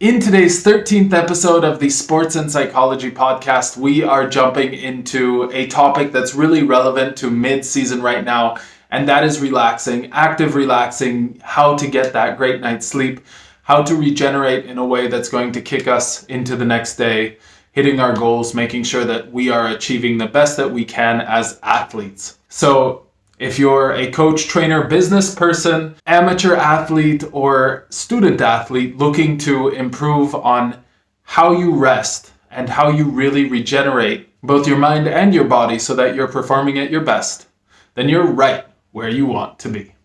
In today's 13th episode of the Sports and Psychology podcast, we are jumping into a topic that's really relevant to mid-season right now, and that is relaxing, active relaxing, how to get that great night's sleep, how to regenerate in a way that's going to kick us into the next day, hitting our goals, making sure that we are achieving the best that we can as athletes. So if you're a coach, trainer, business person, amateur athlete, or student athlete looking to improve on how you rest and how you really regenerate both your mind and your body so that you're performing at your best, then you're right where you want to be.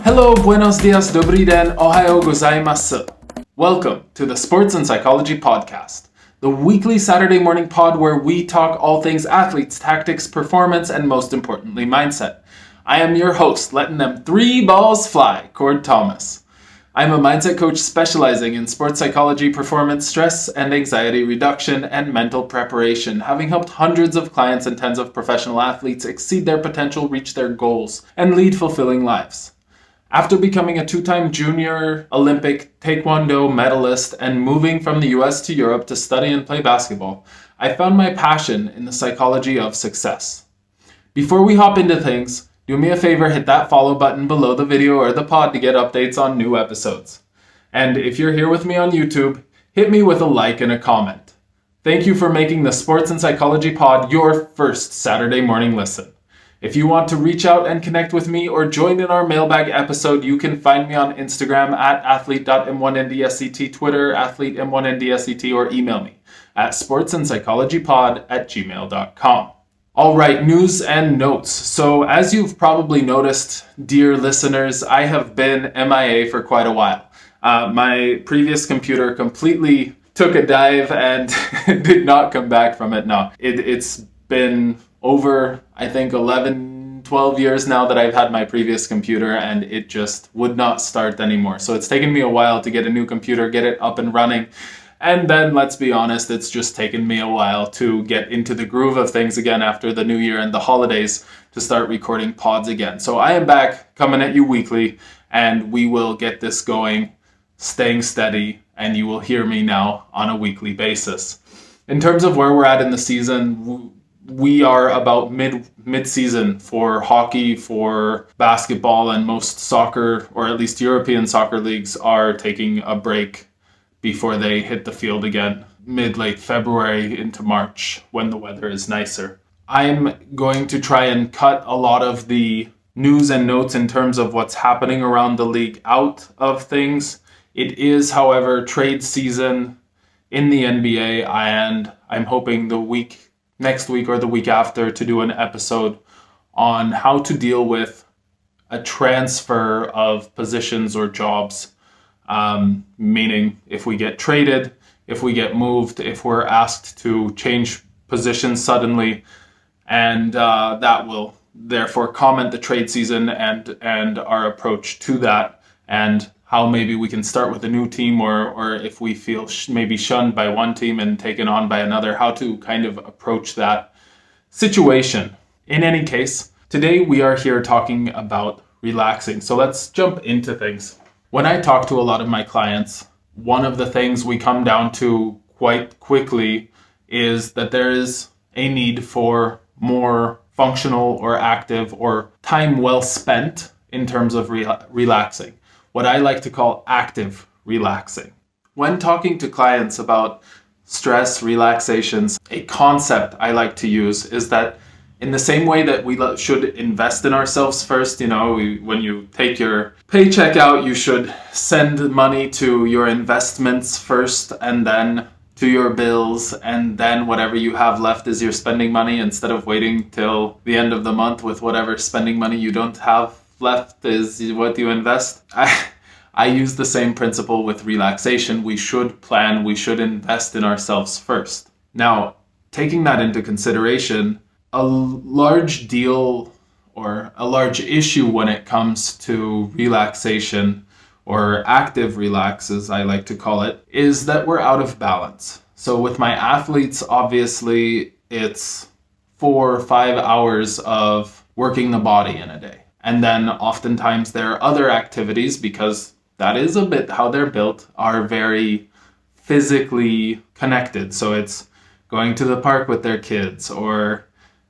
Hello, buenos dias, dobrý den, ohayo gozaimasu. Welcome to the Sports and Psychology podcast, the weekly Saturday morning pod where we talk all things athletes, tactics, performance, and most importantly, mindset. I am your host, letting them three balls fly, Cord Thomas. I'm a mindset coach specializing in sports psychology, performance, stress and anxiety reduction, and mental preparation, having helped hundreds of clients and tens of professional athletes exceed their potential, reach their goals, and lead fulfilling lives. After becoming a two-time junior Olympic Taekwondo medalist and moving from the US to Europe to study and play basketball, I found my passion in the psychology of success. Before we hop into things, do me a favor, hit that follow button below the video or the pod to get updates on new episodes. And if you're here with me on YouTube, hit me with a like and a comment. Thank you for making the Sports and Psychology pod your first Saturday morning listen. If you want to reach out and connect with me or join in our mailbag episode, you can find me on Instagram at athlete.m1ndsct, Twitter athlete_m1ndsct, or email me at sportsandpsychologypod@gmail.com. All right, news and notes. So as you've probably noticed, dear listeners, I have been MIA for quite a while. My previous computer completely took a dive and did not come back from it. No, it's been over, I think, 12 years now that I've had my previous computer, and it just would not start anymore. So it's taken me a while to get a new computer, get it up and running. And then, let's be honest, it's just taken me a while to get into the groove of things again after the new year and the holidays to start recording pods again. So I am back, coming at you weekly, and we will get this going, staying steady, and you will hear me now on a weekly basis. In terms of where we're at in the season, we are about mid-season for hockey, for basketball, and most soccer, or at least European soccer leagues, are taking a break before they hit the field again, mid-late February into March when the weather is nicer. I'm going to try and cut a lot of the news and notes in terms of what's happening around the league out of things. It is, however, trade season in the NBA, and I'm hoping next week or the week after to do an episode on how to deal with a transfer of positions or jobs, meaning if we get traded, if we get moved, if we're asked to change positions suddenly, and that will therefore comment the trade season and our approach to that, and how maybe we can start with a new team, or if we feel maybe shunned by one team and taken on by another, how to kind of approach that situation. In any case, today we are here talking about relaxing. So let's jump into things. When I talk to a lot of my clients, one of the things we come down to quite quickly is that there is a need for more functional or active or time well spent in terms of relaxing. What I like to call active relaxing. When talking to clients about stress, relaxations, a concept I like to use is that in the same way that we should invest in ourselves first, when you take your paycheck out, you should send money to your investments first, and then to your bills, and then whatever you have left is your spending money, instead of waiting till the end of the month with whatever spending money you don't have left is what you invest. I use the same principle with relaxation. We should plan, we should invest in ourselves first. Now, taking that into consideration, a large deal or a large issue when it comes to relaxation or active relax, as I like to call it, is that we're out of balance. So with my athletes, obviously, it's 4 or 5 hours of working the body in a day. And then oftentimes there are other activities, because that is a bit how they're built, are very physically connected. So it's going to the park with their kids, or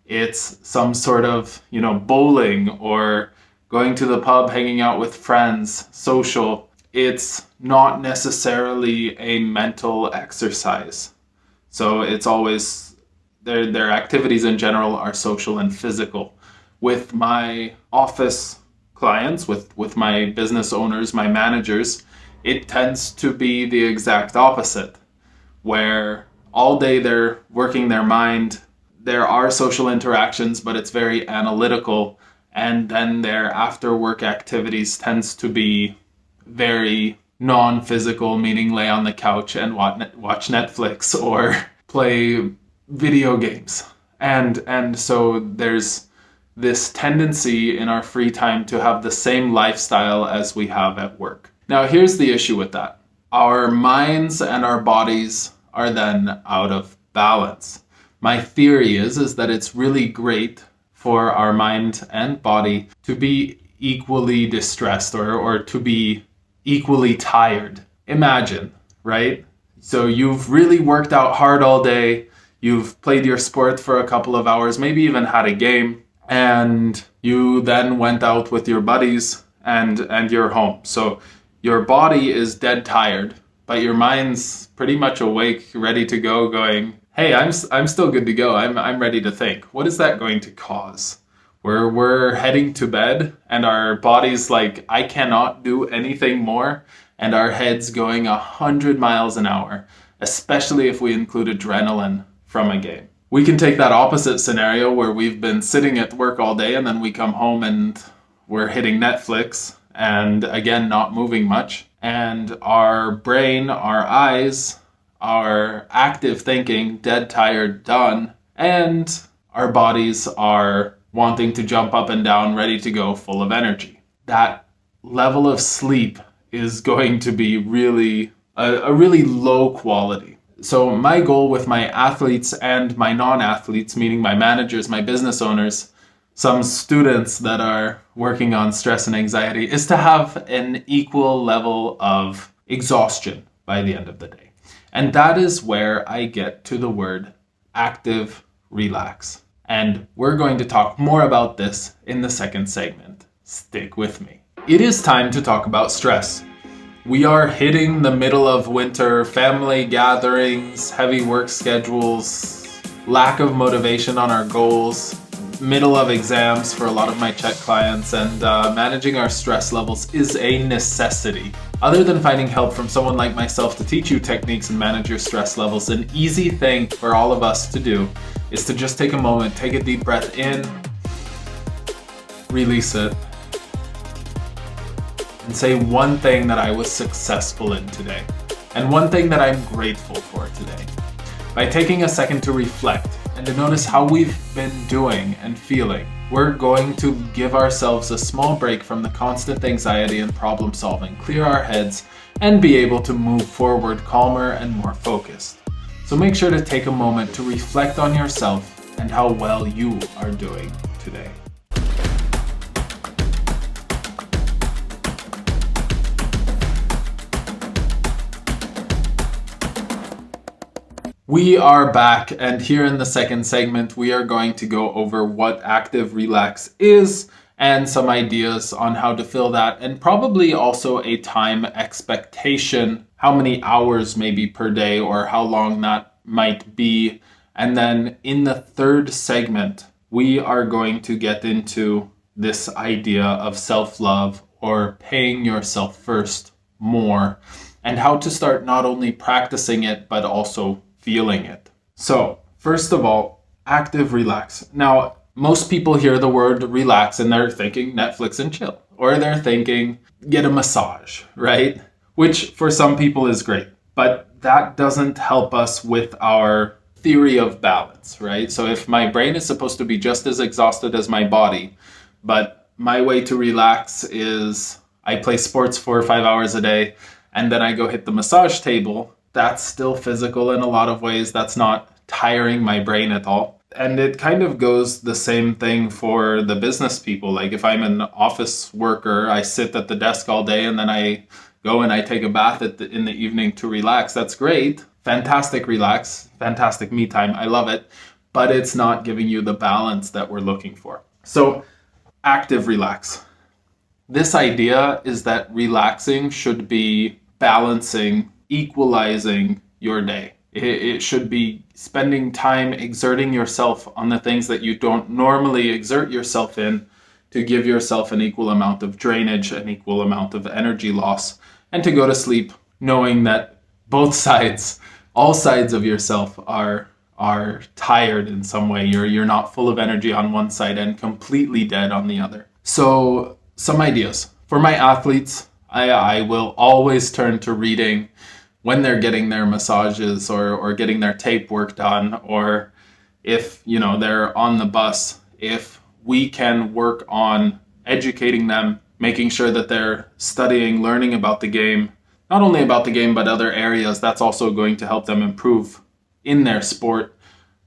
it's some sort of, bowling, or going to the pub, hanging out with friends, social. It's not necessarily a mental exercise. So it's always, their activities in general are social and physical. With my office clients, with my business owners, my managers, it tends to be the exact opposite, where all day they're working their mind. There are social interactions, but it's very analytical. And then their after work activities tends to be very non-physical, meaning lay on the couch and watch Netflix or play video games. And so there's this tendency in our free time to have the same lifestyle as we have at work. Now, here's the issue with that. Our minds and our bodies are then out of balance. My theory is that it's really great for our mind and body to be equally distressed, or to be equally tired. Imagine, right? So you've really worked out hard all day, you've played your sport for a couple of hours, maybe even had a game, and you then went out with your buddies and you're home. So your body is dead tired, but your mind's pretty much awake, ready to go, going, hey, I'm still good to go. I'm ready to think. What is that going to cause? We're heading to bed, and our body's like, I cannot do anything more, and our head's going 100 miles an hour, especially if we include adrenaline from a game. We can take that opposite scenario where we've been sitting at work all day, and then we come home and we're hitting Netflix, and again, not moving much, and our brain, our eyes, our active thinking, dead tired, done, and our bodies are wanting to jump up and down, ready to go, full of energy. That level of sleep is going to be really a really low quality. So my goal with my athletes and my non-athletes, meaning my managers, my business owners, some students that are working on stress and anxiety, is to have an equal level of exhaustion by the end of the day. And that is where I get to the word active relax. And we're going to talk more about this in the second segment. Stick with me. It is time to talk about stress. We are hitting the middle of winter, family gatherings, heavy work schedules, lack of motivation on our goals, middle of exams for a lot of my Czech clients, and managing our stress levels is a necessity. Other than finding help from someone like myself to teach you techniques and manage your stress levels, an easy thing for all of us to do is to just take a moment, take a deep breath in, release it, and say one thing that I was successful in today, and one thing that I'm grateful for today. By taking a second to reflect and to notice how we've been doing and feeling, we're going to give ourselves a small break from the constant anxiety and problem solving, clear our heads, and be able to move forward calmer and more focused. So make sure to take a moment to reflect on yourself and how well you are doing today. We are back, and here in the second segment, we are going to go over what active relax is and some ideas on how to fill that, and probably also a time expectation, how many hours maybe per day or how long that might be. And then in the third segment, we are going to get into this idea of self-love, or paying yourself first more, and how to start not only practicing it, but also feeling it. So, first of all, active relax. Now, most people hear the word relax and they're thinking Netflix and chill, or they're thinking get a massage, right? Which for some people is great, but that doesn't help us with our theory of balance, right? So if my brain is supposed to be just as exhausted as my body, but my way to relax is I play sports 4 or 5 hours a day, and then I go hit the massage table. That's still physical in a lot of ways. That's not tiring my brain at all. And it kind of goes the same thing for the business people. Like if I'm an office worker, I sit at the desk all day and then I go and I take a bath in the evening to relax. That's great. Fantastic relax, fantastic me time. I love it. But it's not giving you the balance that we're looking for. So active relax. This idea is that relaxing should be balancing, equalizing your day. It should be spending time exerting yourself on the things that you don't normally exert yourself in to give yourself an equal amount of drainage, an equal amount of energy loss, and to go to sleep knowing that both sides, all sides of yourself are tired in some way. You're not full of energy on one side and completely dead on the other. So some ideas. For my athletes, I will always turn to reading when they're getting their massages or getting their tape work done, or if they're on the bus. If we can work on educating them, making sure that they're studying, learning about the game, not only about the game but other areas, that's also going to help them improve in their sport.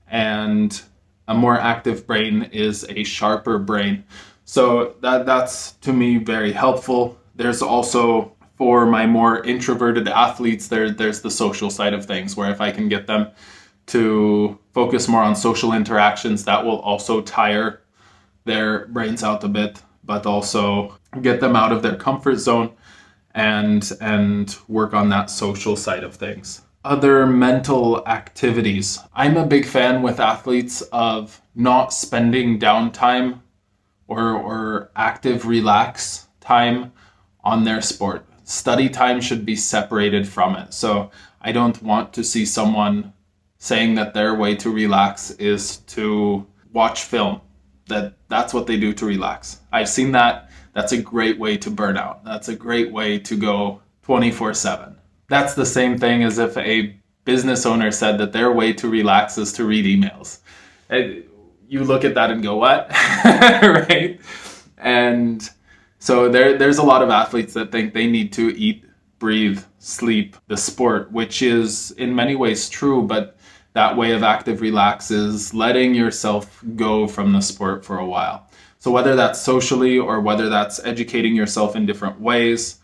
And a more active brain is a sharper brain. So that's to me very helpful. There's also, for my more introverted athletes, there's the social side of things, where if I can get them to focus more on social interactions, that will also tire their brains out a bit, but also get them out of their comfort zone and work on that social side of things. Other mental activities. I'm a big fan with athletes of not spending downtime or active relax time on their sport. Study time should be separated from it. So I don't want to see someone saying that their way to relax is to watch film, that's what they do to relax. I've seen that. That's a great way to burn out. That's a great way to go 24/7. That's the same thing as if a business owner said that their way to relax is to read emails. You look at that and go, what? Right? And so there's a lot of athletes that think they need to eat, breathe, sleep, the sport, which is in many ways true, but that way of active relax is letting yourself go from the sport for a while. So whether that's socially or whether that's educating yourself in different ways,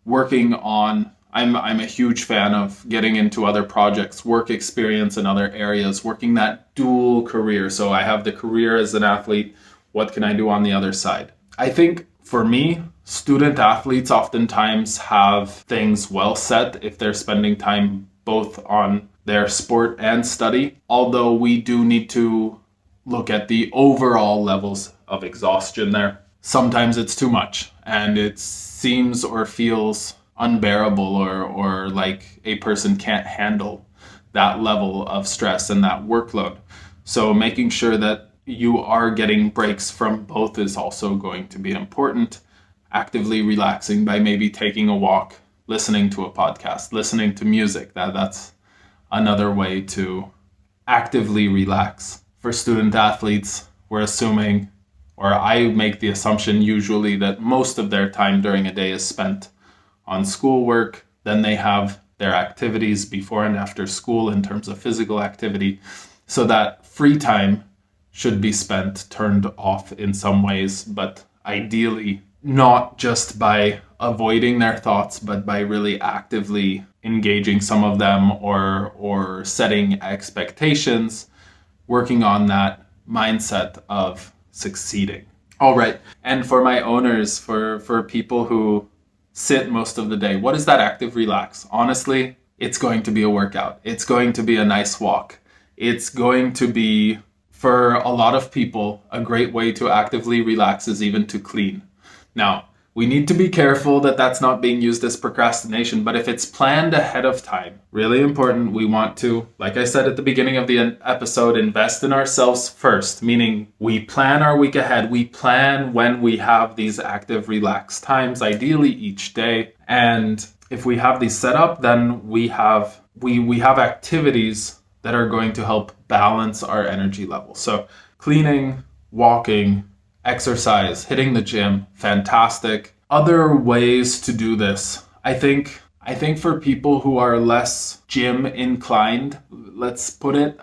working on, I'm a huge fan of getting into other projects, work experience in other areas, working that dual career. So I have the career as an athlete, what can I do on the other side? I think for me, student athletes oftentimes have things well set if they're spending time both on their sport and study, although we do need to look at the overall levels of exhaustion there. Sometimes it's too much and it seems or feels unbearable or like a person can't handle that level of stress and that workload. So making sure that you are getting breaks from both is also going to be important. Actively relaxing by maybe taking a walk, listening to a podcast, listening to music. That's another way to actively relax. For student athletes, we're assuming, or I make the assumption usually, that most of their time during a day is spent on schoolwork. Then they have their activities before and after school in terms of physical activity. So that free time should be spent turned off in some ways, but ideally not just by avoiding their thoughts, but by really actively engaging some of them or setting expectations, working on that mindset of succeeding. All right. And for my owners, for people who sit most of the day, what is that active relax? Honestly, it's going to be a workout. It's going to be a nice walk. It's going to be, for a lot of people, a great way to actively relax is even to clean. Now, we need to be careful that that's not being used as procrastination, but if it's planned ahead of time, really important, we want to, like I said at the beginning of the episode, invest in ourselves first, meaning we plan our week ahead. We plan when we have these active relax times, ideally each day. And if we have these set up, then we have activities that are going to help balance our energy level. So cleaning, walking, exercise, hitting the gym, fantastic. Other ways to do this, I think for people who are less gym inclined, let's put it,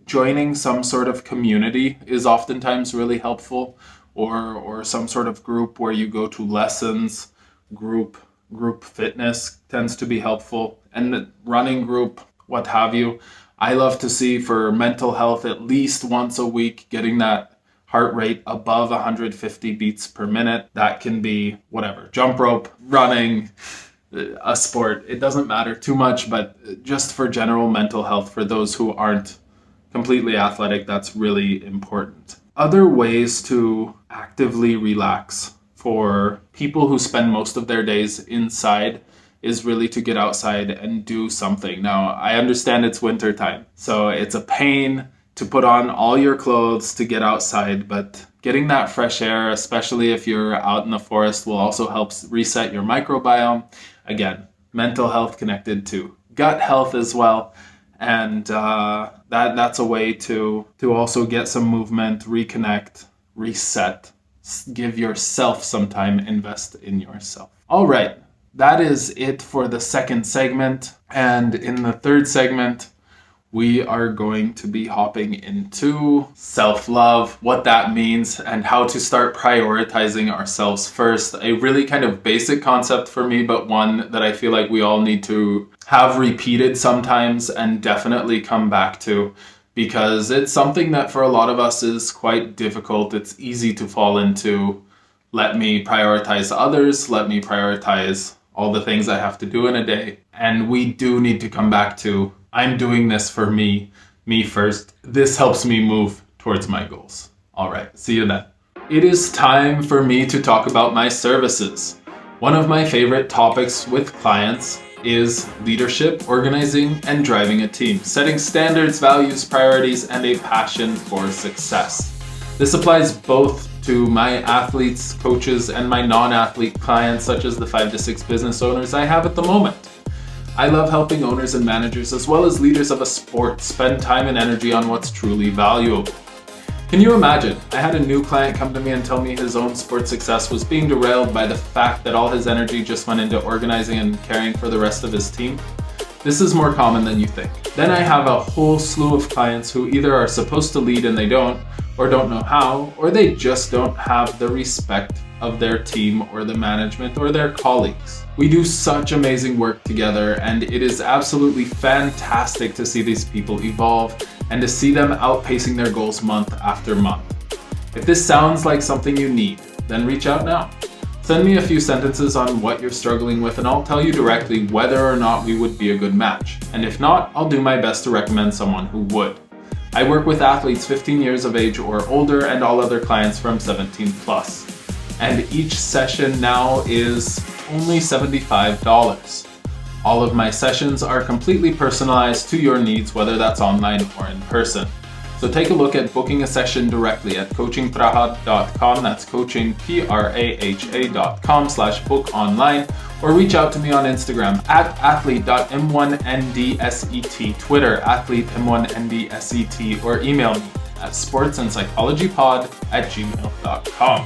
joining some sort of community is oftentimes really helpful, or some sort of group where you go to lessons. Group fitness tends to be helpful, and the running group, what have you. I love to see, for mental health, at least once a week, getting that heart rate above 150 beats per minute. That can be whatever, jump rope, running, a sport. It doesn't matter too much, but just for general mental health, for those who aren't completely athletic, that's really important. Other ways to actively relax for people who spend most of their days inside is really to get outside and do something. Now, I understand it's winter time, so it's a pain to put on all your clothes to get outside, but getting that fresh air, especially if you're out in the forest, will also help reset your microbiome. Again, mental health connected to gut health as well. And that's a way to also get some movement, reconnect, reset, give yourself some time, invest in yourself. All right, that is it for the second segment. And in the third segment, we are going to be hopping into self-love, what that means, and how to start prioritizing ourselves first. A really kind of basic concept for me, but one that I feel like we all need to have repeated sometimes and definitely come back to, because it's something that for a lot of us is quite difficult. It's easy to fall into, let me prioritize others, let me prioritize all the things I have to do in a day. And we do need to come back to, I'm doing this for me first. This helps me move towards my goals. All right, see you then. It is time for me to talk about my services. One of my favorite topics with clients is leadership, organizing, and driving a team, setting standards, values, priorities, and a passion for success. This applies both to my athletes, coaches, and my non-athlete clients, such as the 5 to 6 business owners I have at the moment. I love helping owners and managers, as well as leaders of a sport, spend time and energy on what's truly valuable. Can you imagine? I had a new client come to me and tell me his own sports success was being derailed by the fact that all his energy just went into organizing and caring for the rest of his team. This is more common than you think. Then I have a whole slew of clients who either are supposed to lead and they don't, or don't know how, or they just don't have the respect of their team or the management or their colleagues. We do such amazing work together, and it is absolutely fantastic to see these people evolve and to see them outpacing their goals month after month. If this sounds like something you need, then reach out now. Send me a few sentences on what you're struggling with, and I'll tell you directly whether or not we would be a good match. And if not, I'll do my best to recommend someone who would. I work with athletes 15 years of age or older, and all other clients from 17 plus. And each session now is only $75. All of my sessions are completely personalized to your needs, whether that's online or in person. So take a look at booking a session directly at coachingprahad.com. That's coachingpraha.com/book online, or reach out to me on Instagram at athlete.m1ndset, Twitter athlete_m1ndset, or email me at sportsandpsychologypod@gmail.com.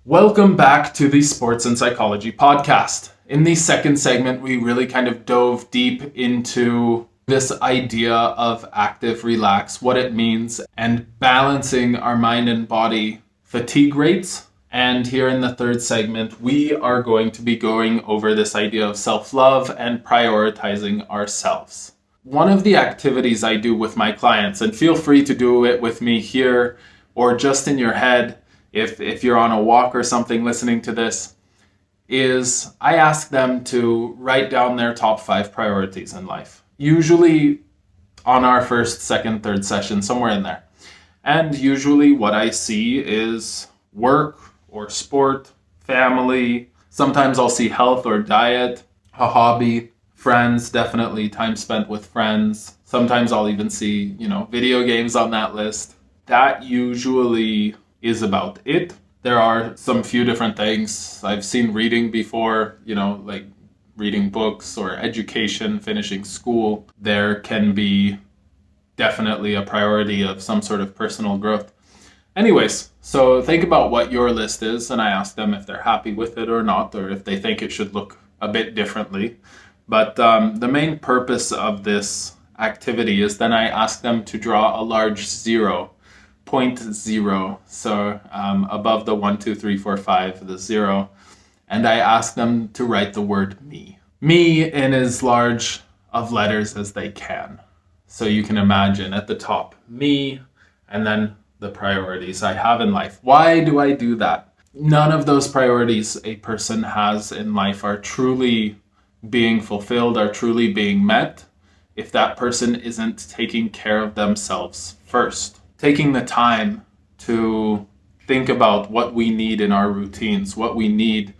Welcome back to the Sports and Psychology podcast. In the second segment, we really kind of dove deep into this idea of active relax, what it means, and balancing our mind and body fatigue rates. And here in the third segment, we are going to be going over this idea of self-love and prioritizing ourselves. One of the activities I do with my clients, and feel free to do it with me here or just in your head, if you're on a walk or something listening to this, is I ask them to write down their top 5 priorities in life. Usually on our first, second, third session, somewhere in there. And usually what I see is work or sport, family. Sometimes I'll see health or diet, a hobby, friends, definitely time spent with friends. Sometimes I'll even see, video games on that list. That usually is about it. There are some few different things. I've seen reading before, like reading books or education, finishing school, there can be definitely a priority of some sort of personal growth. Anyways, so think about what your list is, and I ask them if they're happy with it or not, or if they think it should look a bit differently. But the main purpose of this activity is then I ask them to draw a large 0, 0.0, so above the 1, 2, 3, 4, 5, the 0, and I ask them to write the word me. Me in as large of letters as they can. So you can imagine at the top, me, and then the priorities I have in life. Why do I do that? None of those priorities a person has in life are truly being fulfilled, are truly being met, if that person isn't taking care of themselves first. Taking the time to think about what we need in our routines, what we need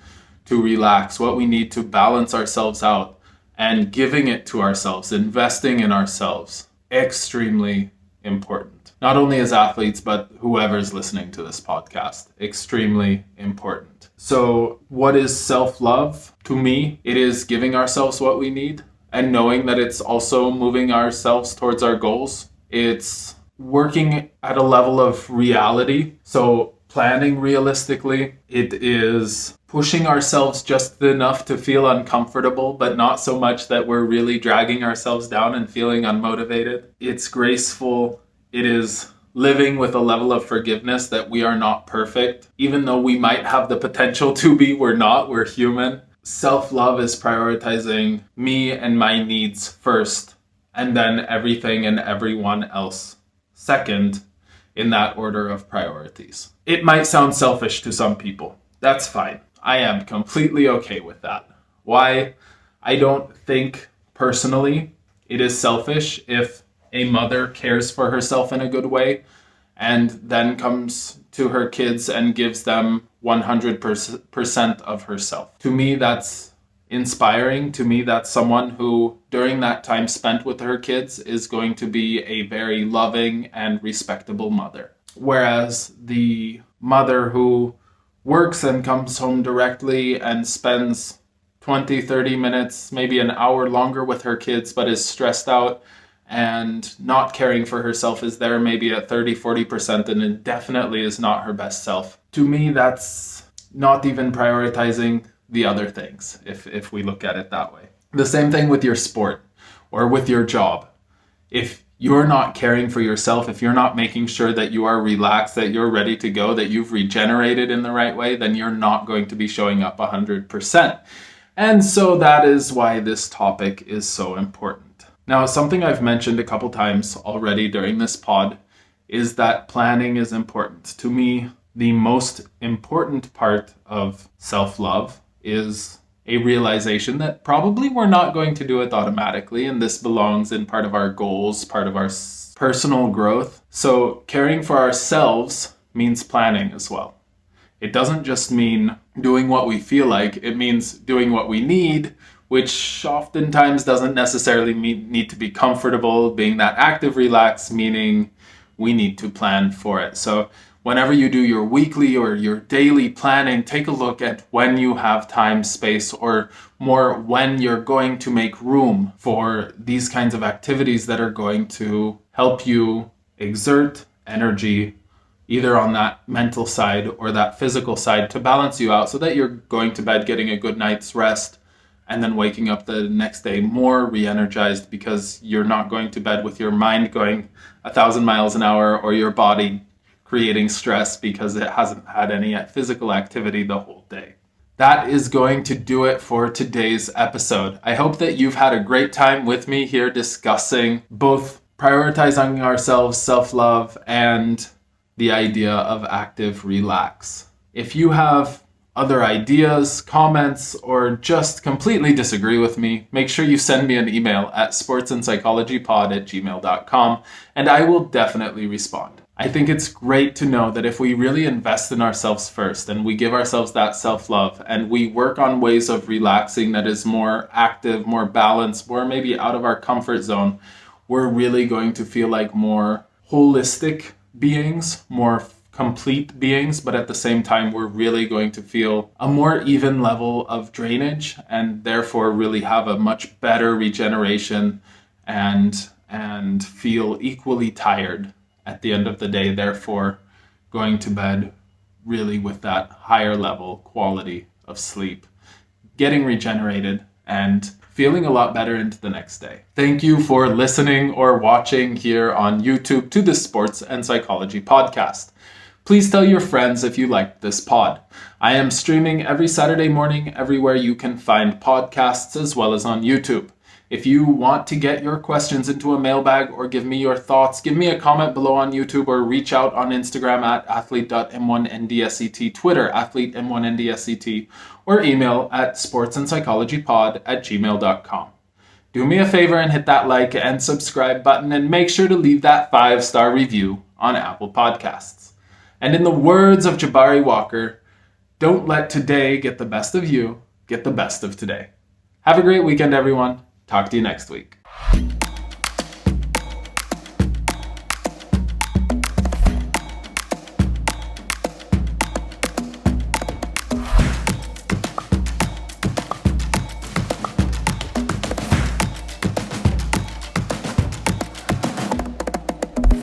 to relax, what we need to balance ourselves out, and giving it to ourselves, investing in ourselves, extremely important. Not only as athletes, but whoever's listening to this podcast, extremely important. So what is self-love? To me, it is giving ourselves what we need and knowing that it's also moving ourselves towards our goals. It's working at a level of reality. So planning realistically. It is pushing ourselves just enough to feel uncomfortable, but not so much that we're really dragging ourselves down and feeling unmotivated. It's graceful. It is living with a level of forgiveness that we are not perfect. Even though we might have the potential to be, we're not, we're human. Self-love is prioritizing me and my needs first, and then everything and everyone else second, in that order of priorities. It might sound selfish to some people. That's fine. I am completely okay with that. Why? I don't think personally it is selfish if a mother cares for herself in a good way and then comes to her kids and gives them 100% of herself. To me, that's inspiring. To me, that's someone who, during that time spent with her kids, is going to be a very loving and respectable mother. Whereas the mother who works and comes home directly and spends 20, 30 minutes, maybe an hour longer with her kids, but is stressed out and not caring for herself, is there maybe at 30, 40%, and it definitely is not her best self. To me, that's not even prioritizing the other things, if we look at it that way. The same thing with your sport or with your job. If you're not caring for yourself, if you're not making sure that you are relaxed, that you're ready to go, that you've regenerated in the right way, then you're not going to be showing up 100%. And so that is why this topic is so important. Now, something I've mentioned a couple times already during this pod is that planning is important. To me, the most important part of self-love is a realization that probably we're not going to do it automatically, and this belongs in part of our goals, part of our personal growth. So caring for ourselves means planning as well. It doesn't just mean doing what we feel like, it means doing what we need, which oftentimes doesn't necessarily need to be comfortable. Being that active relax, meaning we need to plan for it. So whenever you do your weekly or your daily planning, take a look at when you have time, space, or more when you're going to make room for these kinds of activities that are going to help you exert energy, either on that mental side or that physical side, to balance you out so that you're going to bed getting a good night's rest and then waking up the next day more re-energized, because you're not going to bed with your mind going 1,000 miles an hour or your body creating stress because it hasn't had any physical activity the whole day. That is going to do it for today's episode. I hope that you've had a great time with me here discussing both prioritizing ourselves, self-love, and the idea of active relax. If you have other ideas, comments, or just completely disagree with me, make sure you send me an email at sportsandpsychologypod@gmail.com, and I will definitely respond. I think it's great to know that if we really invest in ourselves first and we give ourselves that self-love and we work on ways of relaxing that is more active, more balanced, more maybe out of our comfort zone, we're really going to feel like more holistic beings, more complete beings, but at the same time, we're really going to feel a more even level of drainage and therefore really have a much better regeneration and feel equally tired at the end of the day, therefore going to bed really with that higher level quality of sleep, getting regenerated and feeling a lot better into the next day. Thank you for listening or watching here on YouTube to this Sports and Psychology podcast. Please tell your friends if you liked this pod. I am streaming every Saturday morning everywhere you can find podcasts as well as on YouTube. If you want to get your questions into a mailbag or give me your thoughts, give me a comment below on YouTube or reach out on Instagram at athlete.m1ndsct, Twitter athlete_m1ndsct, or email at sportsandpsychologypod@gmail.com. Do me a favor and hit that like and subscribe button and make sure to leave that 5-star review on Apple Podcasts. And in the words of Jabari Walker, don't let today get the best of you, get the best of today. Have a great weekend, everyone. Talk to you next week.